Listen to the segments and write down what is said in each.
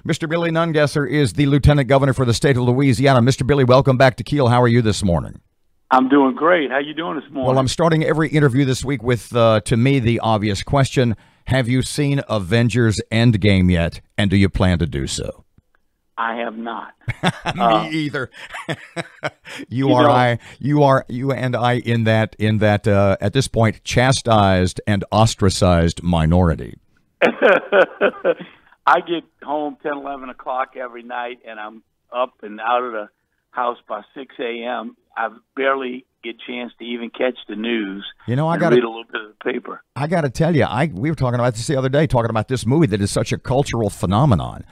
Mr. Billy Nungesser is the Lieutenant Governor for the state of Louisiana. Mr. Billy, welcome back to Kiel. How are you this morning? I'm doing great. How you doing this morning? Well, I'm starting every interview this week with, to me, the obvious question. Have you seen Avengers Endgame yet, and do you plan to do so? I have not. Me either. You and I in that at this point chastised and ostracized minority. I get home 10, 11 o'clock every night, and I'm up and out of the house by 6 a.m. I barely get a chance to even catch the news. I got to read a little bit of the paper. I got to tell you, we were talking about this the other day, talking about this movie that is such a cultural phenomenon.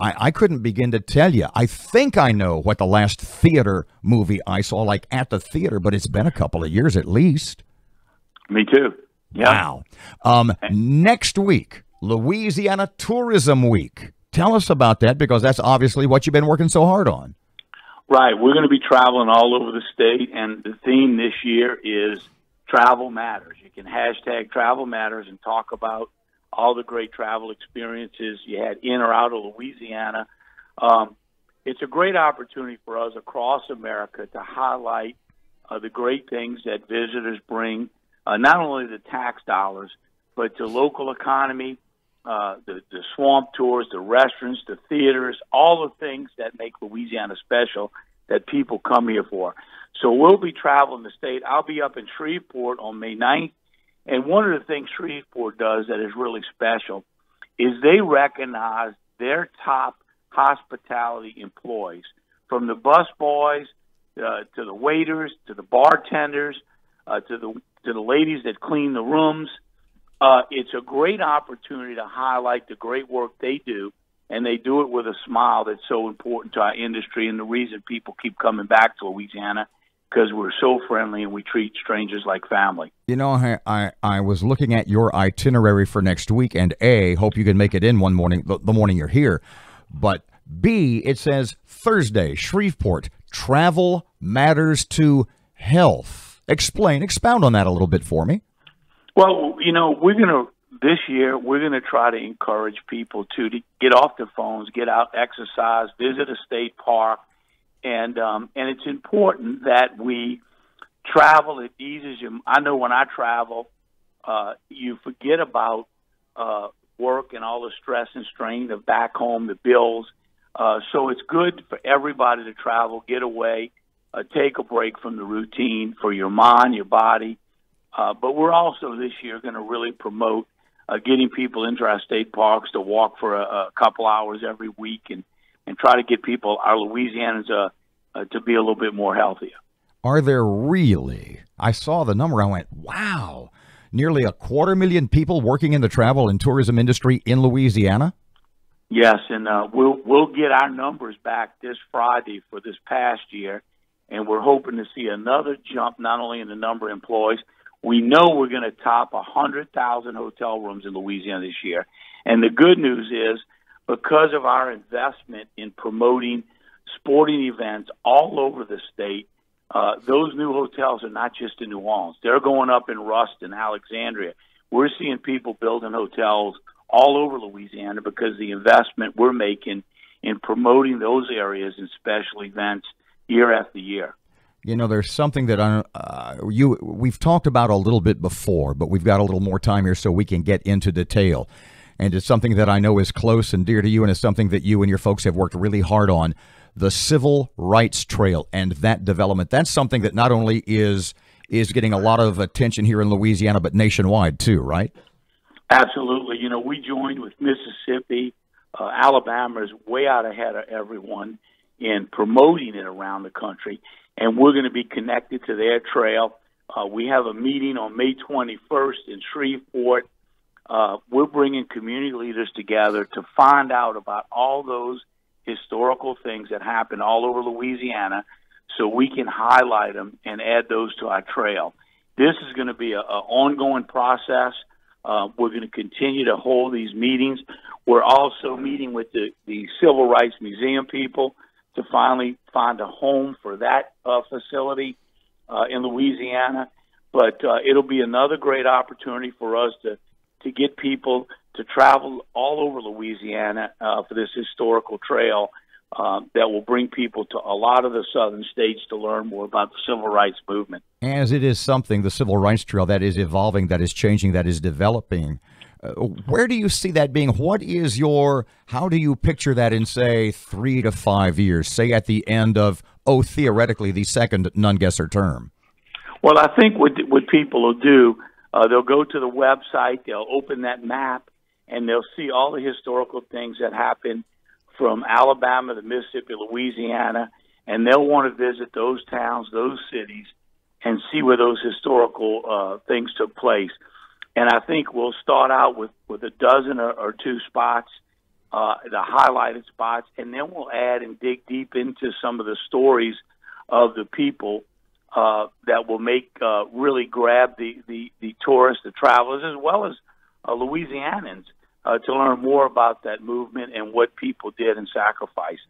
I couldn't begin to tell you. I think I know what the last theater movie I saw, like at the theater, but it's been a couple of years at least. Me too. Yeah. Wow. Next week, Louisiana Tourism Week. Tell us about that, because that's obviously what you've been working so hard on. Right. We're going to be traveling all over the state, and the theme this year is Travel Matters. You can hashtag Travel Matters and talk about all the great travel experiences you had in or out of Louisiana. It's a great opportunity for us across America to highlight the great things that visitors bring, not only the tax dollars, but to local economy, the swamp tours, the restaurants, the theaters, all the things that make Louisiana special that people come here for. So we'll be traveling the state. I'll be up in Shreveport on May 9th. And one of the things Shreveport does that is really special is they recognize their top hospitality employees, from the bus boys to the waiters to the bartenders to the ladies that clean the rooms. It's a great opportunity to highlight the great work they do, and they do it with a smile that's so important to our industry and the reason people keep coming back to Louisiana, because we're so friendly and we treat strangers like family. I was looking at your itinerary for next week, and A, hope you can make it in one morning, the morning you're here. But B, it says Thursday, Shreveport, Travel Matters to Health. Expound on that a little bit for me. Well, this year, we're going to try to encourage people to get off their phones, get out, exercise, visit a state park. And it's important that we travel. It eases you. I know when I travel, you forget about work and all the stress and strain of back home, the bills. So it's good for everybody to travel, get away, take a break from the routine for your mind, your body. But we're also this year going to really promote getting people into our state parks to walk for a couple hours every week and try to get people, our Louisianans, to be a little bit more healthier. Are there really? I saw the number. I went, wow, nearly 250,000 people working in the travel and tourism industry in Louisiana? Yes, and we'll get our numbers back this Friday for this past year, and we're hoping to see another jump not only in the number of employees. We know we're going to top 100,000 hotel rooms in Louisiana this year. And the good news is, because of our investment in promoting sporting events all over the state, those new hotels are not just in New Orleans. They're going up in Ruston, Alexandria. We're seeing people building hotels all over Louisiana because of the investment we're making in promoting those areas and special events year after year. There's something that we've talked about a little bit before, but we've got a little more time here so we can get into detail. And it's something that I know is close and dear to you, and it's something that you and your folks have worked really hard on, the Civil Rights Trail and that development. That's something that not only is getting a lot of attention here in Louisiana, but nationwide too, right? Absolutely. We joined with Mississippi. Alabama is way out ahead of everyone in promoting it around the country. And we're going to be connected to their trail. We have a meeting on May 21st in Shreveport. We're bringing community leaders together to find out about all those historical things that happen all over Louisiana so we can highlight them and add those to our trail. This is going to be an ongoing process. We're going to continue to hold these meetings. We're also meeting with the Civil Rights Museum people to finally find a home for that facility in Louisiana. But it'll be another great opportunity for us to get people to travel all over Louisiana for this historical trail that will bring people to a lot of the southern states to learn more about the civil rights movement. As it is something, the Civil Rights Trail, that is evolving, that is changing, that is developing. Where do you see that being? How do you picture that in, say, 3 to 5 years, say at the end of, theoretically, the second Nungesser term? Well, I think what people will do, they'll go to the website, they'll open that map, and they'll see all the historical things that happened from Alabama to Mississippi, Louisiana, and they'll want to visit those towns, those cities, and see where those historical things took place. And I think we'll start out with a dozen or two spots, the highlighted spots, and then we'll add and dig deep into some of the stories of the people that will really grab the tourists, the travelers, as well as Louisianans to learn more about that movement and what people did and sacrificed.